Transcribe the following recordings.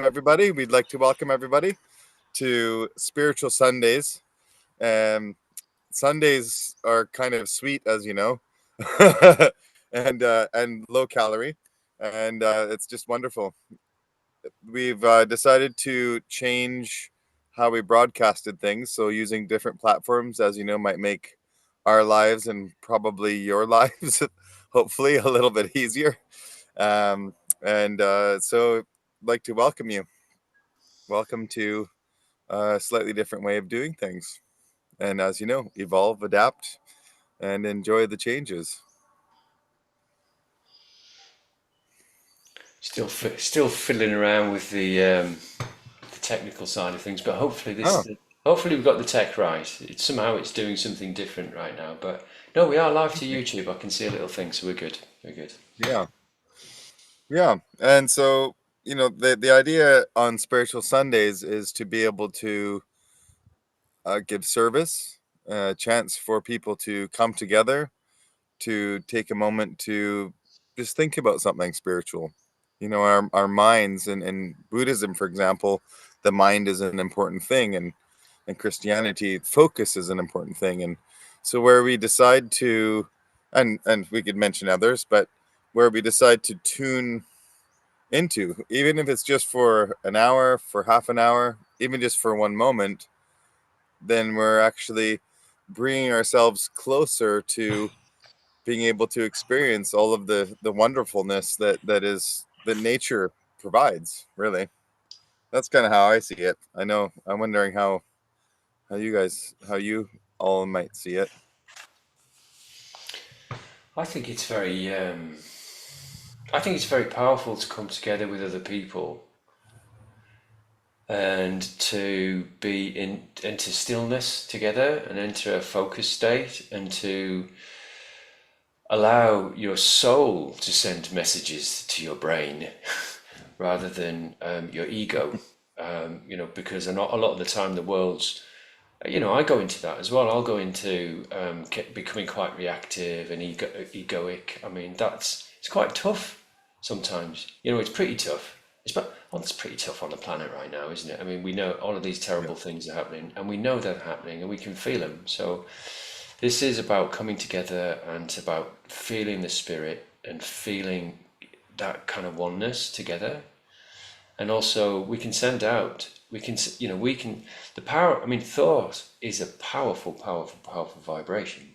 everybody. We'd like to welcome everybody to Spiritual Sundays. Sundays are kind of sweet, as you know, and low calorie, and it's just wonderful. We've decided to change how we broadcasted things, so using different platforms, as you know, might make our lives and probably your lives, hopefully, a little bit easier. So, I'd like to welcome you. Welcome to a slightly different way of doing things. And as you know, evolve, adapt, and enjoy the changes. Still fiddling around with the technical side of things, but Oh, hopefully we've got the tech right. It's doing something different right now. But no, we are live to YouTube. I can see a little thing, so we're good. We're good. yeah. Yeah. And so, the idea on Spiritual Sundays is to be able to give service, a chance for people to come together, to take a moment to just think about something spiritual. Our minds in Buddhism, for example, the mind is an important thing, and in Christianity, focus is an important thing. And so where we decide to, and we could mention others, but where we decide to tune into, even if it's just for an hour, for half an hour, even just for one moment, then we're actually bringing ourselves closer to being able to experience all of the wonderfulness that nature provides. Really, that's kind of how I see it. I know. I'm wondering how you all might see it. I think it's very I think it's very powerful to come together with other people and to be into stillness together and enter a focus state and to allow your soul to send messages to your brain rather than your ego. Because a lot of the time the world's, I go into that as well. I'll go into becoming quite reactive and egoic. I mean, it's quite tough sometimes. It's pretty tough. It's pretty tough on the planet right now, isn't it? I mean, we know all of these Yeah. terrible things are happening, and we know they're happening, and we can feel them. So this is about coming together and it's about feeling the spirit and feeling that kind of oneness together. And also we can send out, the power, I mean, thought is a powerful, powerful, powerful vibration.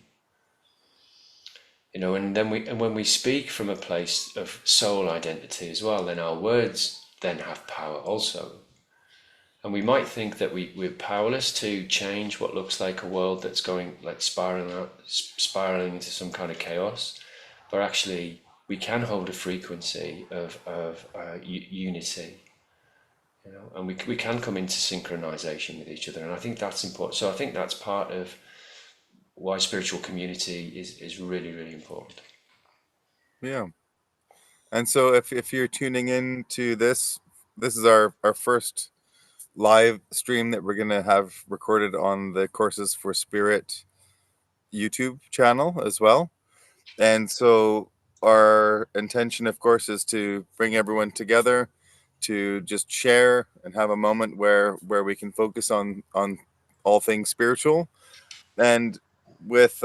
And when we speak from a place of soul identity as well, then our words then have power also. And we might think that we're powerless to change what looks like a world that's going like spiraling into some kind of chaos, but actually we can hold a frequency of unity, and we can come into synchronization with each other. And I think that's important. So I think that's part of why spiritual community is really, really important. Yeah. And so if you're tuning in to this is our first live stream that we're gonna have recorded on the Courses for Spirit YouTube channel as well. And so our intention, of course, is to bring everyone together to just share and have a moment where we can focus on all things spiritual. And with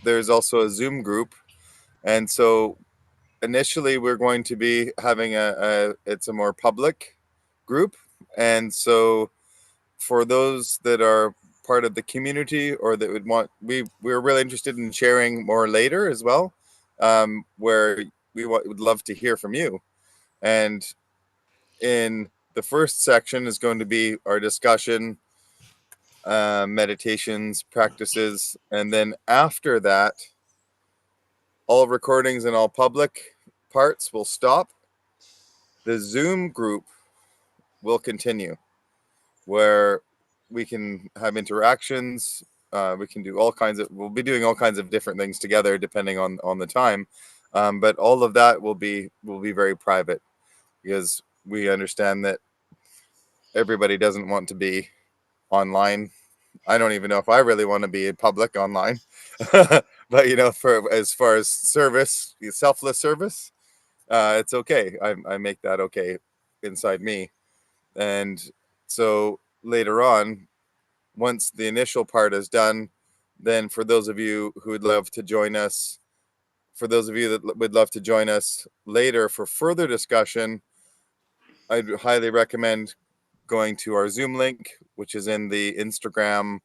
there's also a Zoom group, and so initially we're going to be having a it's a more public group, and so for those that are part of the community or that would want, we're really interested in sharing more later as well, where would love to hear from you. And in the first section is going to be our discussion, meditations, practices, and then after that, all recordings and all public parts will stop. The Zoom group will continue, where we can have interactions. We can do all kinds of. We'll be doing all kinds of different things together, depending on the time. But all of that will be very private, because we understand that everybody doesn't want to be online. I don't even know if I really want to be in public online, but for as far as service, selfless service, it's okay. I make that okay. inside me. And so later on, once the initial part is done, then for those of you who would love to join us, for those of you that would love to join us later for further discussion, I'd highly recommend going to our Zoom link, which is in the Instagram.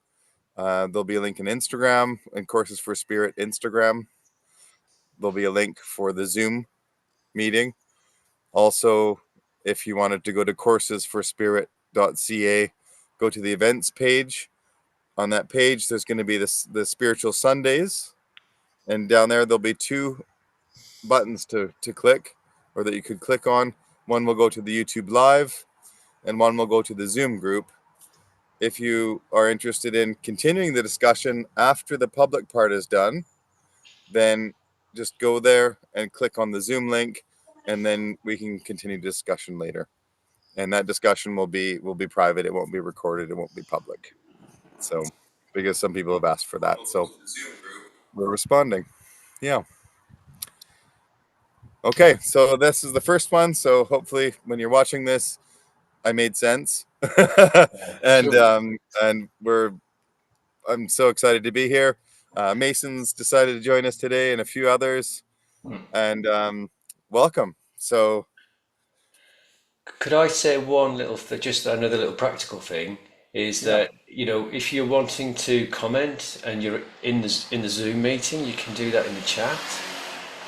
There'll be a link in Instagram and Courses for Spirit Instagram. There'll be a link for the Zoom meeting. Also, if you wanted to go to coursesforspirit.ca, go to the events page. On that page, there's going to be the Spiritual Sundays, and down there there'll be two buttons to click, or that you could click on. One will go to the YouTube Live, and one will go to the Zoom group. If you are interested in continuing the discussion after the public part is done, then just go there and click on the Zoom link, and then we can continue discussion later. And that discussion will be private. It won't be recorded. It won't be public. So, because some people have asked for that, so we're responding. Yeah. Okay, so this is the first one. So hopefully, when you're watching this, I made sense, and I'm so excited to be here. Mason's decided to join us today, and a few others, and welcome. So, Could I say one little just another little practical thing is yeah, that if you're wanting to comment and you're in the Zoom meeting, you can do that in the chat.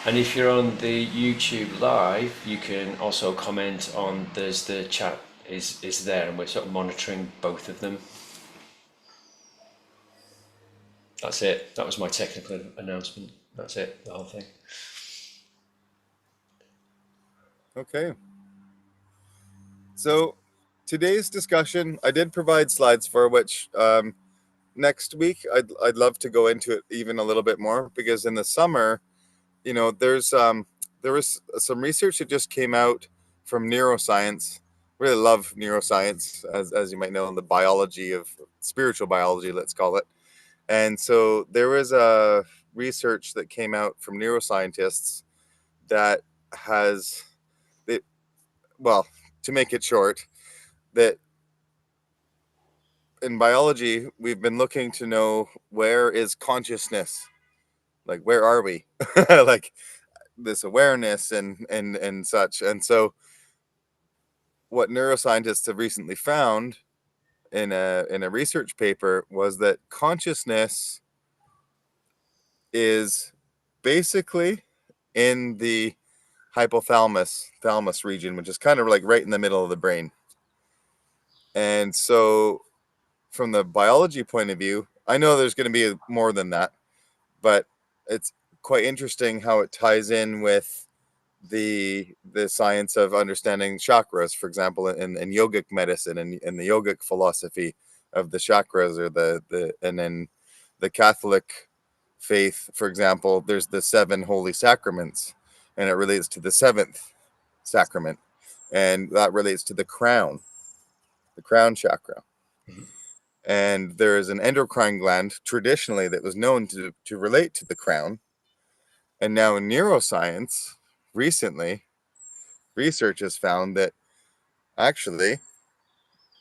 And if you're on the YouTube live, you can also comment on there's the chat is there, and we're sort of monitoring both of them. That's it. That was my technical announcement. That's it. The whole thing. okay. So today's discussion, I did provide slides for which next week I'd love to go into it even a little bit more, because in the summer, there was some research that just came out from neuroscience. Really love neuroscience, as you might know, in the biology of spiritual biology, let's call it. And so there was a research that came out from neuroscientists that has it, well, to make it short, that in biology we've been looking to know where is consciousness, like where are we, like this awareness and such. And so what neuroscientists have recently found in a research paper was that consciousness is basically in the hypothalamus thalamus region, which is kind of like right in the middle of the brain. And so from the biology point of view, I know there's going to be more than that, but it's quite interesting how it ties in with the science of understanding chakras, for example, in yogic medicine and in the yogic philosophy of the chakras, or the and then the Catholic faith, for example, there's the seven holy sacraments, and it relates to the seventh sacrament, and that relates to the crown chakra. And there is an endocrine gland traditionally that was known to relate to the crown. And now in neuroscience, recently, research has found that actually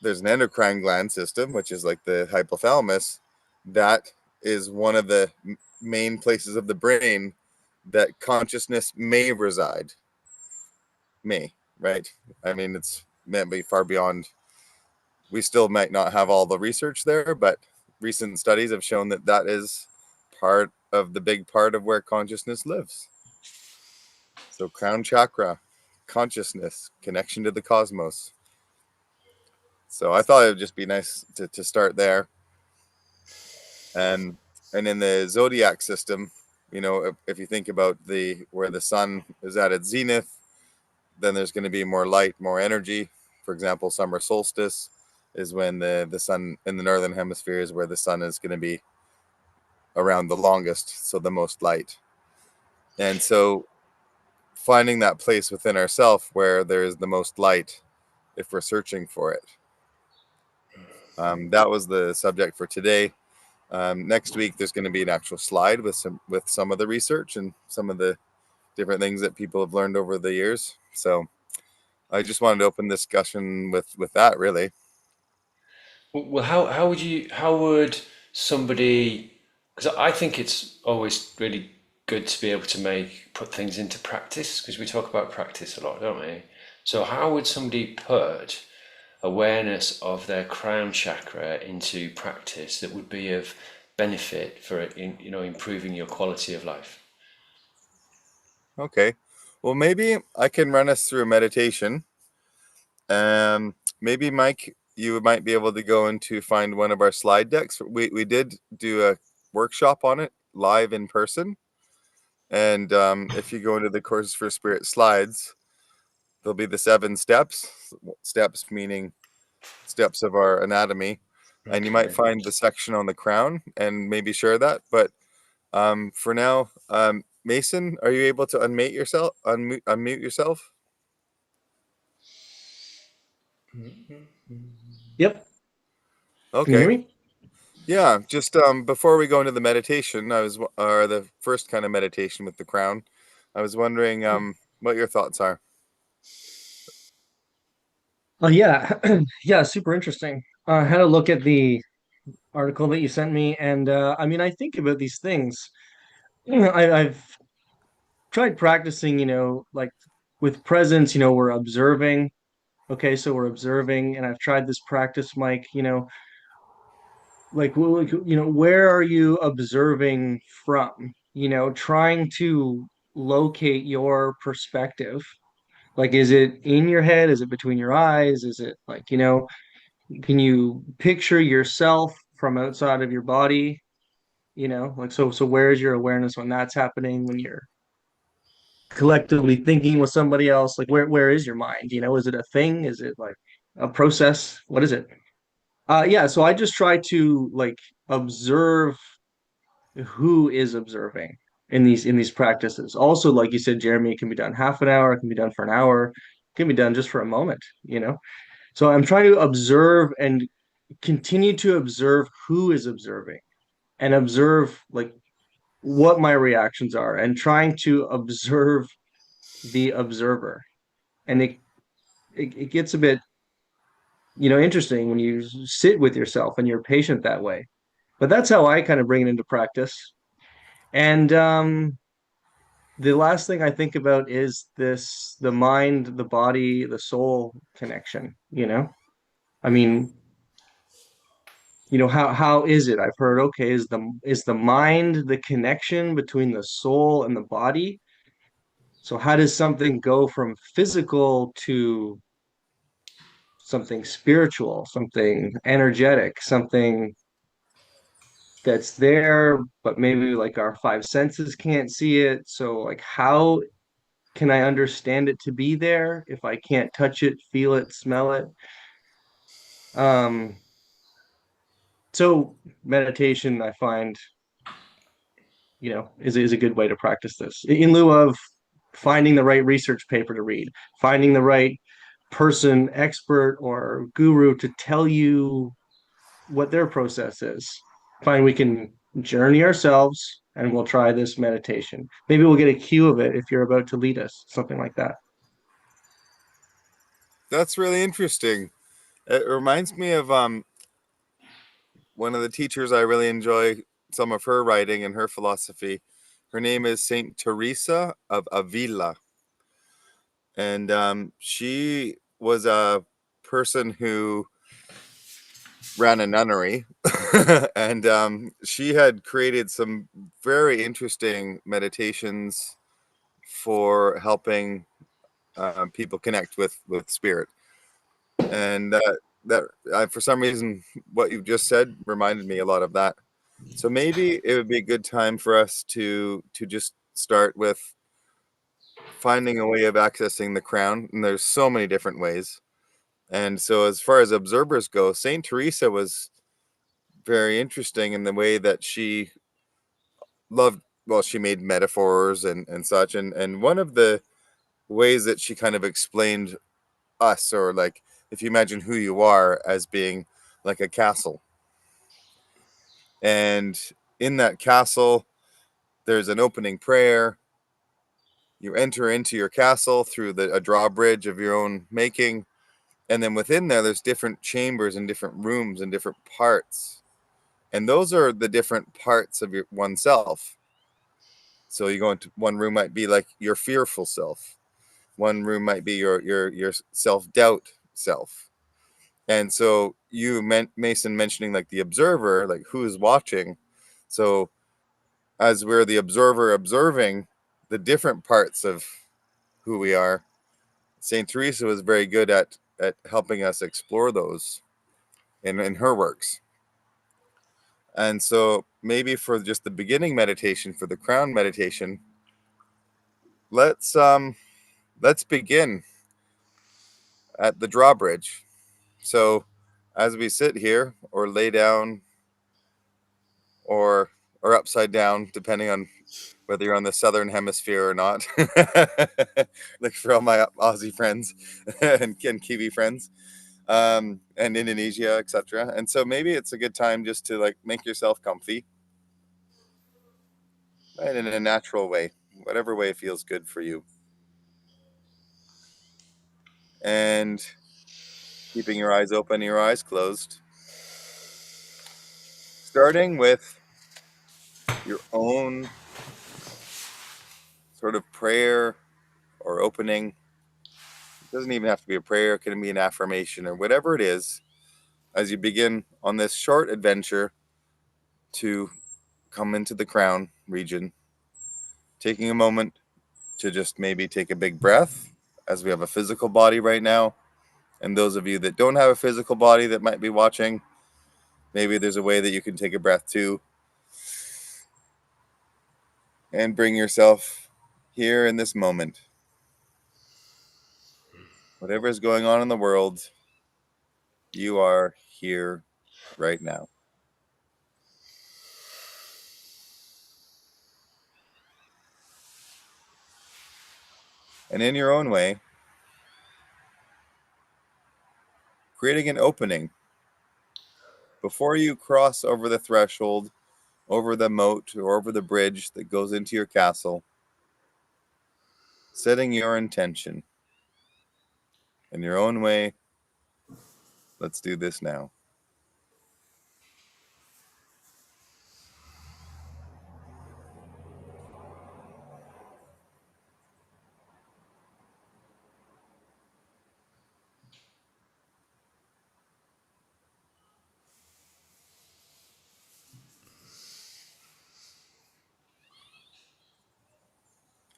there's an endocrine gland system, which is like the hypothalamus, that is one of the main places of the brain that consciousness may reside. May, right? I mean, it's meant to be far beyond. We still might not have all the research there, but recent studies have shown that that is part of the big part of where consciousness lives. So, crown chakra, consciousness, connection to the cosmos. So, I thought it would just be nice to start there. And in the zodiac system, if you think about where the sun is at its zenith, then there's going to be more light, more energy. For example, summer solstice is when the sun in the northern hemisphere is where the sun is going to be around the longest, so the most light. And so finding that place within ourself where there is the most light, if we're searching for it. That was the subject for today. Next week, there's going to be an actual slide with some of the research and some of the different things that people have learned over the years. So I just wanted to open discussion with that, really. Well, how would somebody, because I think it's always really good to be able to put things into practice, because we talk about practice a lot, don't we? So how would somebody put awareness of their crown chakra into practice that would be of benefit for improving your quality of life? Okay. Well, maybe I can run us through a meditation. Maybe Mike, you might be able to go into find one of our slide decks. We did do a workshop on it live in person, and if you go into the Courses for Spirit slides, there'll be the 7 steps. Steps meaning steps of our anatomy, and you might Okay. find the section on the crown and maybe share that. But for now, Mason, are you able to unmute yourself? Unmute yourself. Yep. Can you hear Okay. me? Yeah, just before we go into the meditation, or the first kind of meditation with the crown, I was wondering what your thoughts are. Oh yeah, yeah, super interesting. I had a look at the article that you sent me, and I mean, I think about these things. I've tried practicing, like with presence, we're observing. Okay, so we're observing, and I've tried this practice, Mike, where are you observing from? Trying to locate your perspective. Like, is it in your head? Is it between your eyes? Is it like, can you picture yourself from outside of your body? Like so where is your awareness when that's happening, when you're collectively thinking with somebody else? Like where is your mind? Is it a thing? Is it like a process? What is it? Yeah, so I just try to like observe who is observing in these practices. Also, like you said, Jeremy, it can be done half an hour, it can be done for an hour, it can be done just for a moment. So I'm trying to observe and continue to observe who is observing and observe like what my reactions are and trying to observe the observer. And it gets a bit, interesting when you sit with yourself and you're patient that way. But that's how I kind of bring it into practice. And the last thing I think about is the mind, the body, the soul connection. I mean, how is it? I've heard, okay, is the mind the connection between the soul and the body? So how does something go from physical to something spiritual, something energetic, something that's there, but maybe like our five senses can't see it? So like how can I understand it to be there if I can't touch it, feel it, smell it? Um, so meditation, I find is a good way to practice this in lieu of finding the right research paper to read, finding the right person, expert or guru to tell you what their process is. Find we can journey ourselves and we'll try this meditation. Maybe we'll get a cue of it if you're about to lead us, something like that. That's really interesting. It reminds me of one of the teachers I really enjoy some of her writing and her philosophy. Her name is Saint Teresa of Avila, and she was a person who ran a nunnery, and she had created some very interesting meditations for helping people connect with spirit. And for some reason, what you just said reminded me a lot of that. So maybe it would be a good time for us to just start with finding a way of accessing the crown. And there's so many different ways. And so, as far as observers go, Saint Teresa was very interesting in the way that she loved. Well, she made metaphors and such. And one of the ways that she kind of explained us, or like if you imagine who you are as being like a castle, and in that castle there's an opening prayer, You enter into your castle through a drawbridge of your own making, and then within there's different chambers and different rooms and different parts, and those are the different parts of your oneself. So you go into one room, might be like your fearful self. One room might be your self-doubt self. And so you Mason mentioning like the observer, like who is watching. So as we're the observer observing the different parts of who we are, Saint Teresa was very good at helping us explore those in her works. And so maybe for just the beginning meditation, for the crown meditation, let's begin at the drawbridge. So as we sit here or lay down or upside down, depending on whether you're on the southern hemisphere or not, like for all my Aussie friends and Kiwi friends, and Indonesia, etc. And so maybe it's a good time just to like make yourself comfy, right, in a natural way, whatever way feels good for you, and keeping your eyes open, your eyes closed, starting with your own sort of prayer or opening. It doesn't even have to be a prayer, it can be an affirmation or whatever it is, as you begin on this short adventure to come into the crown region, taking a moment to just maybe take a big breath, as we have a physical body right now. And those of you that don't have a physical body that might be watching, maybe there's a way that you can take a breath too and bring yourself here in this moment. Whatever is going on in the world, you are here right now. And in your own way, creating an opening before you cross over the threshold, over the moat, or over the bridge that goes into your castle, setting your intention. In your own way, let's do this now.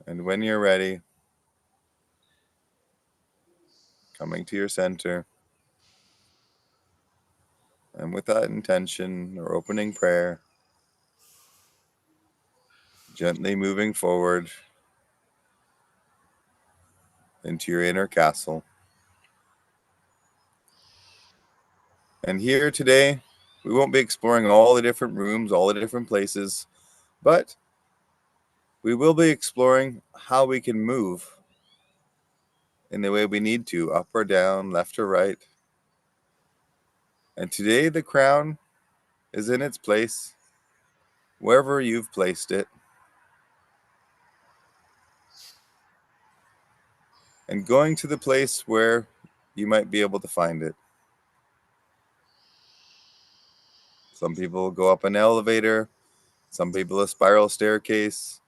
And when you're ready, coming to your center, and with that intention or opening prayer, gently moving forward into your inner castle. And here today, we won't be exploring all the different rooms, all the different places, but we will be exploring how we can move in the way we need to, up or down, left or right. And today the crown is in its place, wherever you've placed it. And going to the place where you might be able to find it. Some people go up an elevator, some people a spiral staircase,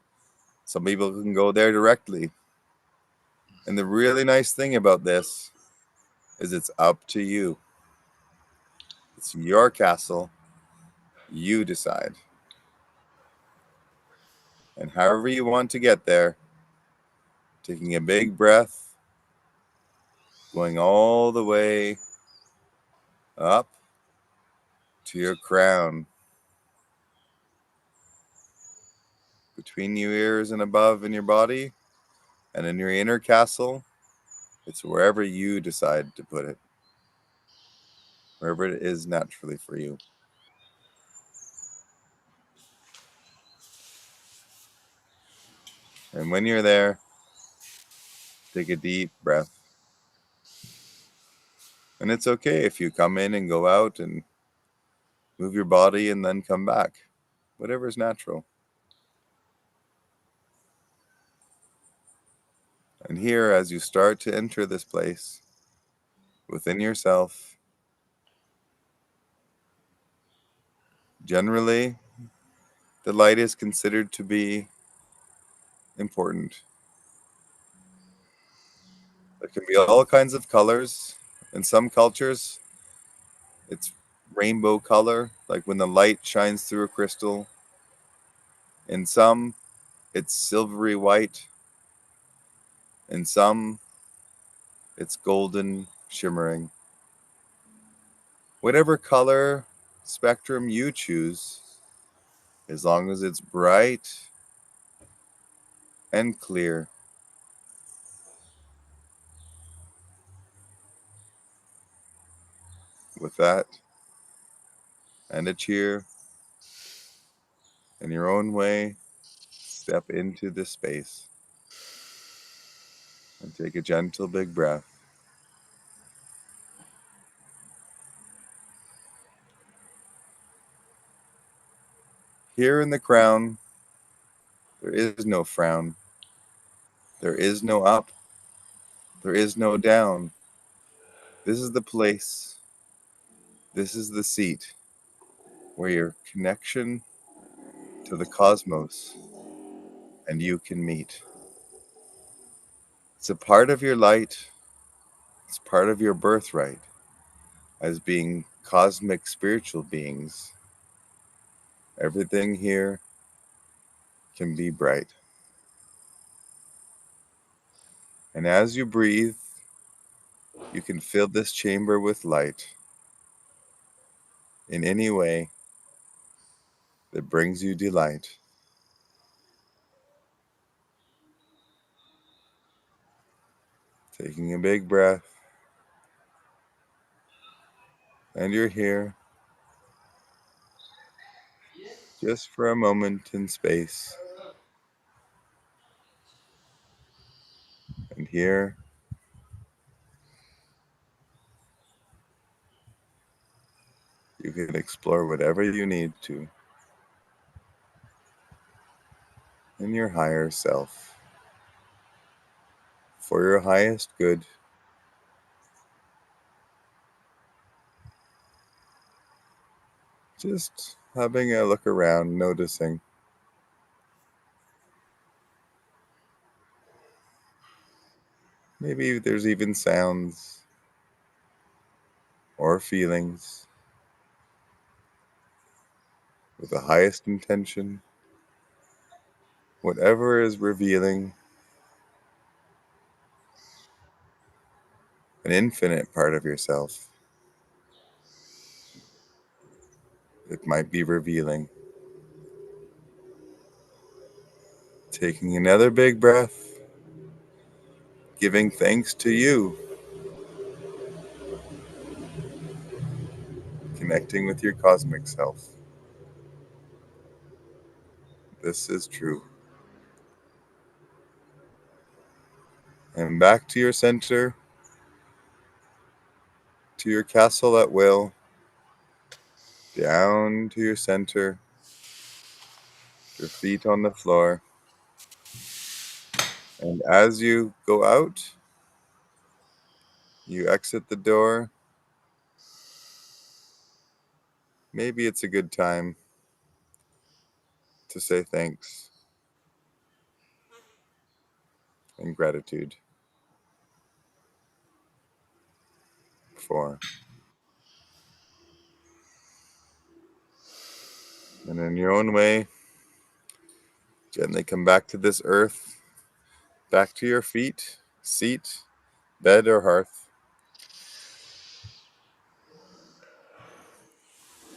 some people can go there directly. And the really nice thing about this is it's up to you. It's your castle. You decide. And however you want to get there, taking a big breath, going all the way up to your crown, between your ears and above in your body, and in your inner castle, it's wherever you decide to put it, wherever it is naturally for you. And when you're there, take a deep breath. And it's okay if you come in and go out and move your body and then come back, whatever is natural. And here, as you start to enter this place within yourself, generally, the light is considered to be important. There can be all kinds of colors. In some cultures, it's rainbow color, like when the light shines through a crystal. In some, it's silvery white. In some, it's golden shimmering. Whatever color spectrum you choose, as long as it's bright and clear. With that, and a cheer, in your own way, step into this space and take a gentle big breath. Here in the crown, there is no frown. There is no up. There is no down. This is the place. This is the seat where your connection to the cosmos and you can meet. It's a part of your light. It's part of your birthright as being cosmic spiritual beings. Everything here can be bright. And as you breathe, you can fill this chamber with light in any way that brings you delight. Taking a big breath, and you're here just for a moment in space. And here, you can explore whatever you need to in your higher self for your highest good. Just having a look around, noticing. Maybe there's even sounds or feelings with the highest intention. Whatever is revealing an infinite part of yourself, it might be revealing. Taking another big breath, giving thanks to you, connecting with your cosmic self. This is true. And back to your center, to your castle at will, down to your center, your feet on the floor. And as you go out, you exit the door. Maybe it's a good time to say thanks and gratitude for. And in your own way, gently come back to this earth, back to your feet, seat, bed, or hearth.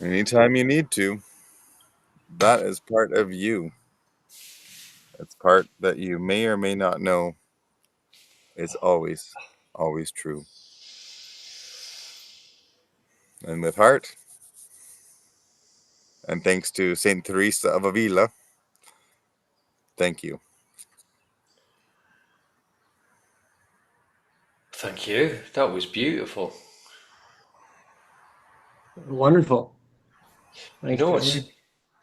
Anytime you need to, that is part of you. It's part that you may or may not know is always, always true. And with heart, and thanks to Saint Teresa of Avila, thank you. Thank you. That was beautiful. Wonderful. You Thanks, know Trevor.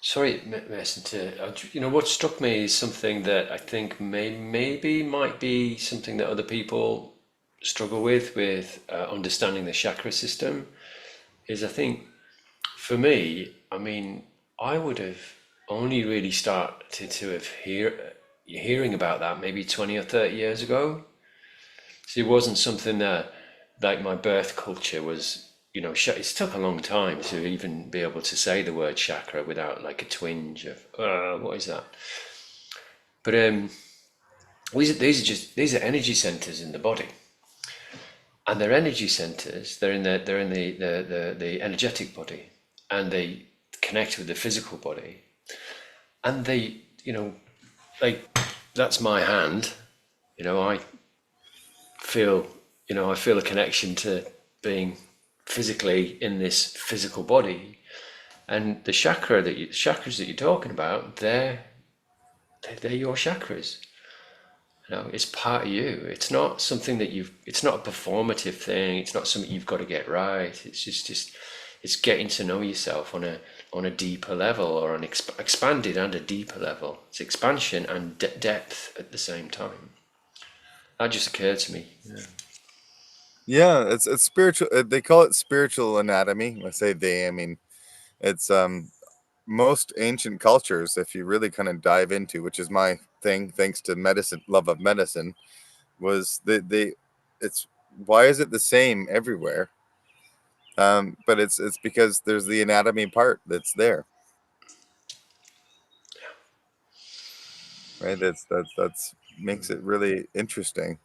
Sorry, Mason, what struck me is something that I think maybe might be something that other people struggle with understanding the chakra system. Is I think for me, I mean, I would have only really started to have hearing about that maybe 20 or 30 years ago. So it wasn't something that, like my birth culture was, it took a long time to even be able to say the word chakra without like a twinge of, what is that? But these are energy centers in the body, and they're energy centers. They're in the energetic body, and they connect with the physical body, and like that's my hand. I feel, I feel a connection to being physically in this physical body, and the chakras that you're talking about, they're your chakras. It's part of you. It's not something that it's not a performative thing. It's not something you've got to get right. It's just it's getting to know yourself on a deeper level, or an expanded and a deeper level. It's expansion and depth at the same time. That just occurred to me. Yeah. Yeah, it's spiritual. They call it spiritual anatomy. When I say they, I mean it's most ancient cultures. If you really kind of dive into, which is my thing, thanks to medicine, love of medicine, was they it's why is it the same everywhere? But it's because there's the anatomy part that's there, right? That's makes it really interesting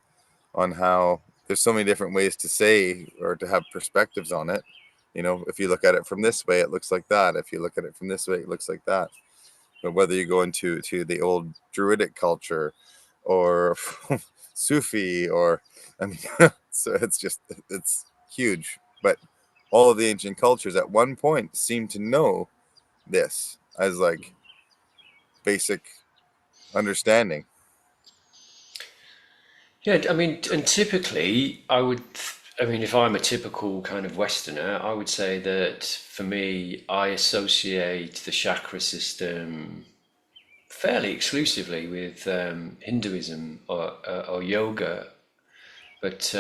on how there's so many different ways to say or to have perspectives on it. If you look at it from this way, it looks like that. If you look at it from this way, it looks like that. But whether you go into the old Druidic culture or Sufi, or I mean, so it's huge. But all of the ancient cultures at one point seem to know this as like basic understanding. Yeah, I mean, and typically, I mean, if I'm a typical kind of Westerner, I would say that for me, I associate the chakra system fairly exclusively with Hinduism or yoga, but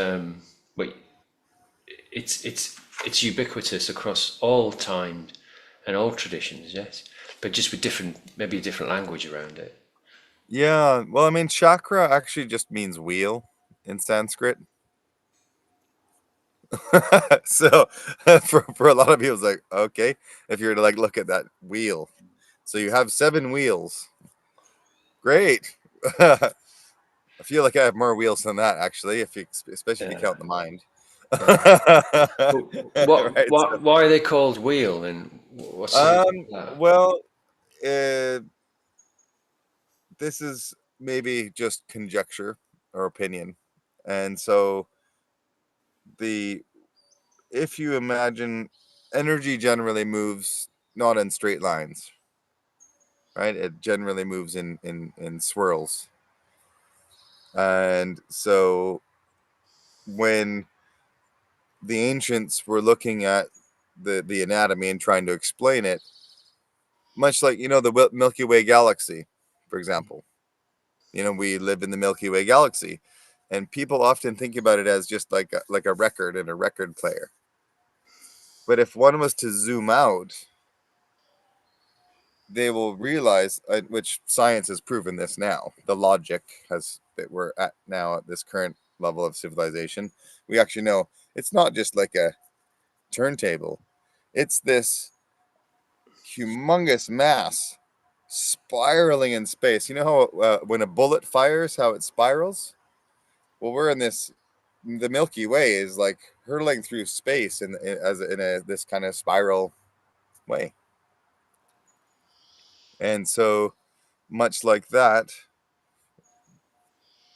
it's ubiquitous across all times and all traditions, yes, but just with maybe a different language around it. Yeah, well, I mean, chakra actually just means wheel in Sanskrit. So for a lot of people, it's like, okay, if you're to like look at that wheel, so you have 7 wheels. Great. I feel like I have more wheels than that, actually, especially if you Yeah, count the mind. yeah. But Right. So, why are they called wheel, and what's the reason for that? well, uh, this is maybe just conjecture or opinion, and so the if you imagine energy generally moves not in straight lines, right? It generally moves in swirls. And so when the ancients were looking at the anatomy and trying to explain it, much like the Milky Way galaxy, for example. We live in the Milky Way galaxy, and people often think about it as just like a record and a record player. But if one was to zoom out, they will realize, which science has proven this now, the logic has that we're at now at this current level of civilization. We actually know it's not just like a turntable, it's this humongous mass spiraling in space. You know how when a bullet fires, how it spirals? Well, we're in this. The Milky Way is like hurtling through space in this kind of spiral way, and so much like that,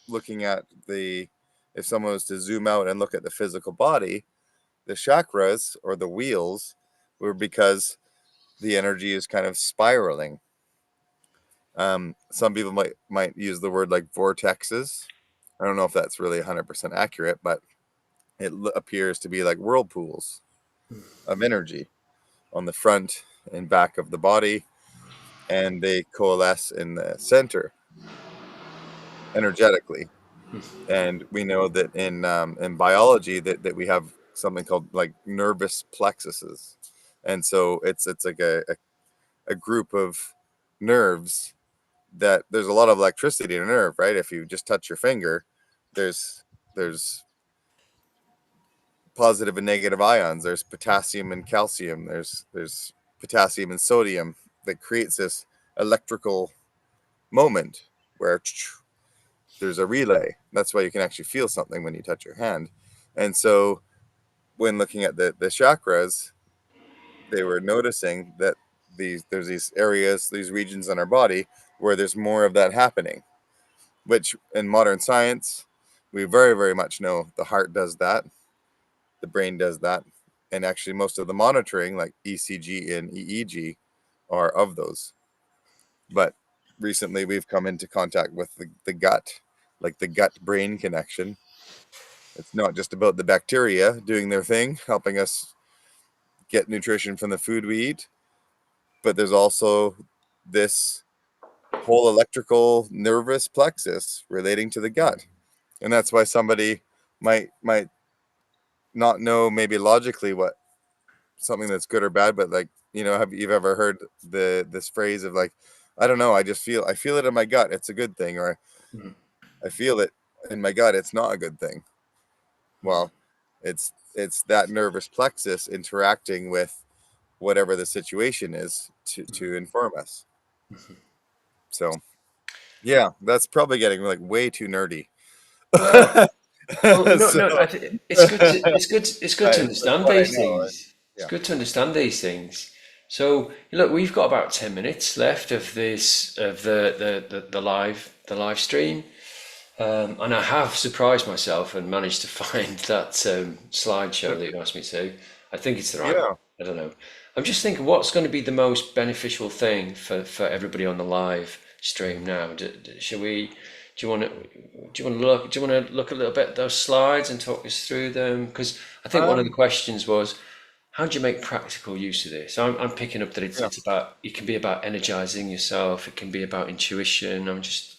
looking at if someone was to zoom out and look at the physical body, the chakras or the wheels were because the energy is kind of spiraling. Some people might use the word like vortexes. I don't know if that's really 100% accurate, but it appears to be like whirlpools of energy on the front and back of the body. and they coalesce in the center energetically. And we know that in biology that we have something called like nervous plexuses, and so it's like a group of nerves that there's a lot of electricity in a nerve, right? If you just touch your finger, there's positive and negative ions. There's potassium and calcium. There's potassium and sodium that creates this electrical moment where there's a relay. That's why you can actually feel something when you touch your hand. And so when looking at the chakras, they were noticing that there's these areas, these regions in our body where there's more of that happening, which in modern science, we very, very much know the heart does that, the brain does that, and actually most of the monitoring, like ECG and EEG, are of those. But recently we've come into contact with the gut, like the gut brain connection. It's not just about the bacteria doing their thing, helping us get nutrition from the food we eat, but there's also this whole electrical nervous plexus relating to the gut. And that's why somebody might not know maybe logically what something that's good or bad, but like, have you ever heard this phrase of like, I don't know, I feel it in my gut, it's a good thing, or Mm. I feel it in my gut, it's not a good thing. Well, it's that nervous plexus interacting with whatever the situation is to inform us. So yeah, that's probably getting like way too nerdy. Well, well, no, So no. It's good to it's good to that's understand what I these know. And things. It's yeah, good to understand these things. So look, we've got about 10 minutes left of this of the live stream, and I have surprised myself and managed to find that slideshow that you asked me to. I think it's the right one. yeah. I don't know. I'm just thinking what's going to be the most beneficial thing for everybody on the live stream now. Shall we? Do you want to? Do you want to look? Do you want to look a little bit at those slides and talk us through them? Because I think one of the Um, questions was, how do you make practical use of this? I'm picking up that yeah. it's about it can be about energizing yourself. It can be about intuition. I'm just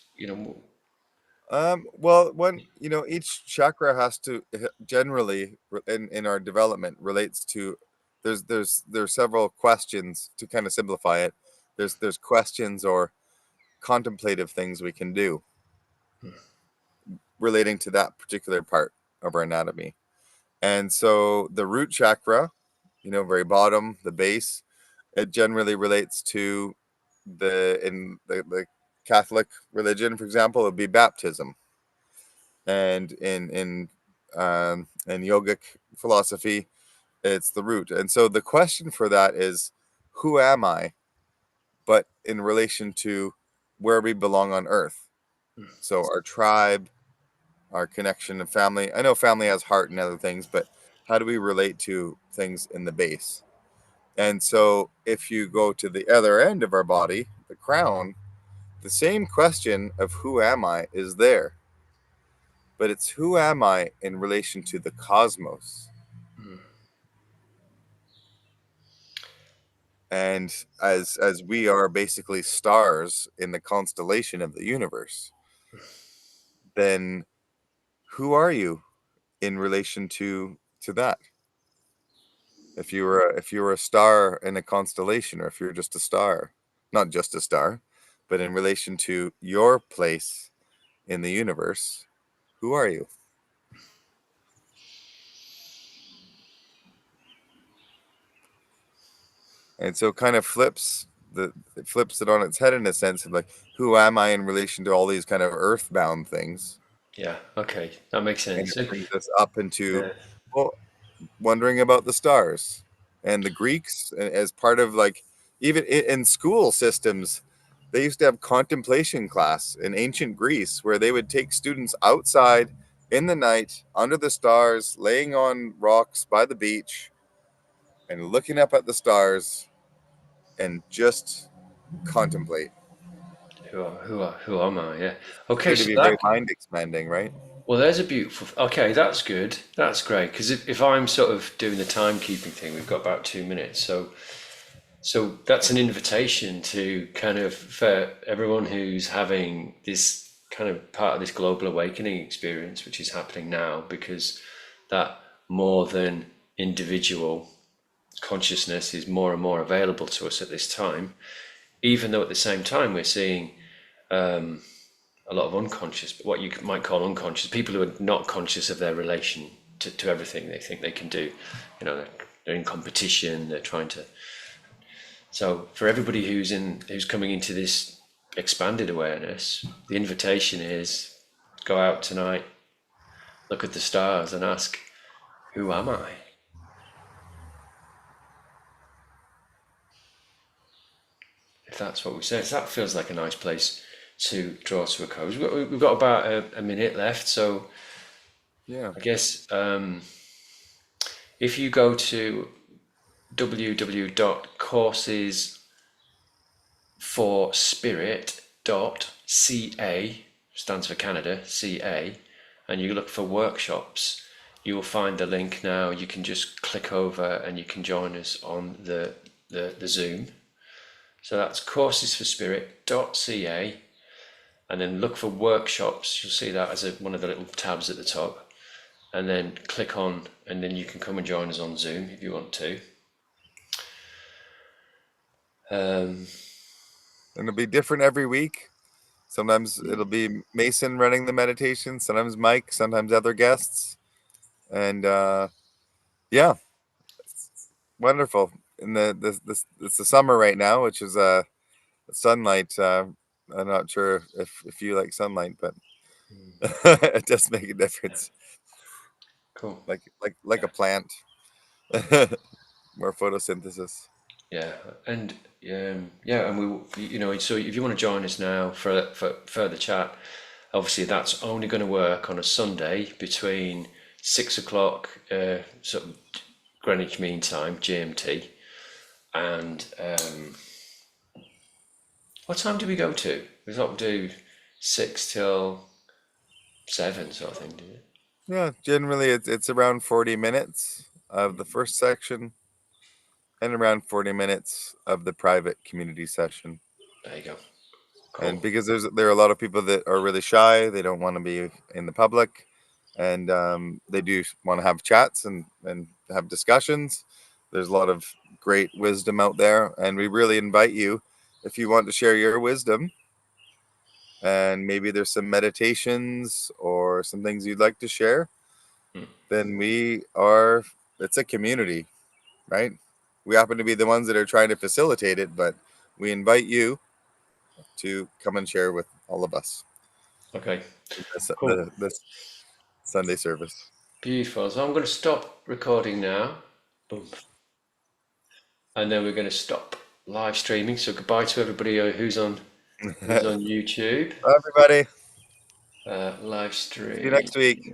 Well, when each chakra has to generally in our development relates to there's several questions to kind of simplify it. There's questions or contemplative things we can do relating to that particular part of our anatomy. And so the root chakra, very bottom, the base, it generally relates to the Catholic religion, for example, it would be baptism. And in yogic philosophy, it's the root. And so the question for that is, who am I? But in relation to where we belong on earth. So our tribe, our connection and family. I know family has heart and other things, but how do we relate to things in the base? And so if you go to the other end of our body, the crown, the same question of who am I is there, but it's who am I in relation to the cosmos. And as we are basically stars in the constellation of the universe, then who are you in relation to that? If you were a star in a constellation, or if you're just a star, not just a star, but in relation to your place in the universe, who are you? And so kind of it flips it on its head in a sense of like, who am I in relation to all these kind of earthbound things? yeah, okay, that makes And sense. it brings us up into, Yeah, well, wondering about the stars. And the Greeks, as part of like, even in school systems, they used to have contemplation class in ancient Greece where they would take students outside in the night under the stars, laying on rocks by the beach and looking up at the stars and just contemplate. who am I? Yeah. Okay, Appear to so be very that mind expanding, right? well, there's a beautiful. Okay, that's good. That's great because if I'm sort of doing the timekeeping thing, we've got about 2 minutes. So So that's an invitation to kind of, for everyone who's having this kind of part of this global awakening experience, which is happening now, because that more than individual consciousness is more and more available to us at this time, even though at the same time we're seeing a lot of unconscious, what you might call unconscious, people who are not conscious of their relation to everything they think they can do. You know, they're in competition, they're trying to. So for everybody who's coming into this expanded awareness, the invitation is go out tonight, look at the stars, and ask, who am I? If that's what we say, so that feels like a nice place to draw to a close. We've got about a minute left, so Yeah. I guess if you go to www.coursesforspirit.ca, stands for Canada, CA, and you look for workshops, you will find the link now. You can just click over and you can join us on the Zoom. So that's coursesforspirit.ca, and then look for workshops. You'll see that as one of the little tabs at the top, and then click on, and then you can come and join us on Zoom if you want to. And it'll be different every week. Sometimes it'll be Mason running the meditation, sometimes Mike, sometimes other guests. And yeah, wonderful. And it's the summer right now, which is sunlight. I'm not sure if you like sunlight, but it does make a difference. Cool. Like a plant. More photosynthesis. Yeah, and yeah, and so if you want to join us now for further chat, obviously that's only going to work on a Sunday between 6 o'clock, sort of Greenwich Mean Time, GMT, and what time do we go to? We thought we'd do 6 till 7, sort of thing, did it? Yeah, generally it's around 40 minutes of the first section and around 40 minutes of the private community session. There you go. And Cool. because there are a lot of people that are really shy, they don't want to be in the public, and they do want to have chats and have discussions. There's a lot of great wisdom out there, and we really invite you, if you want to share your wisdom, and maybe there's some meditations or some things you'd like to share, then it's a community, right? We happen to be the ones that are trying to facilitate it, but we invite you to come and share with all of us Okay. this, Cool. this Sunday service. Beautiful. So I'm going to stop recording now. Boom. And then we're going to stop live streaming. So goodbye to everybody who's on YouTube. Bye, everybody. Live See you stream. next week.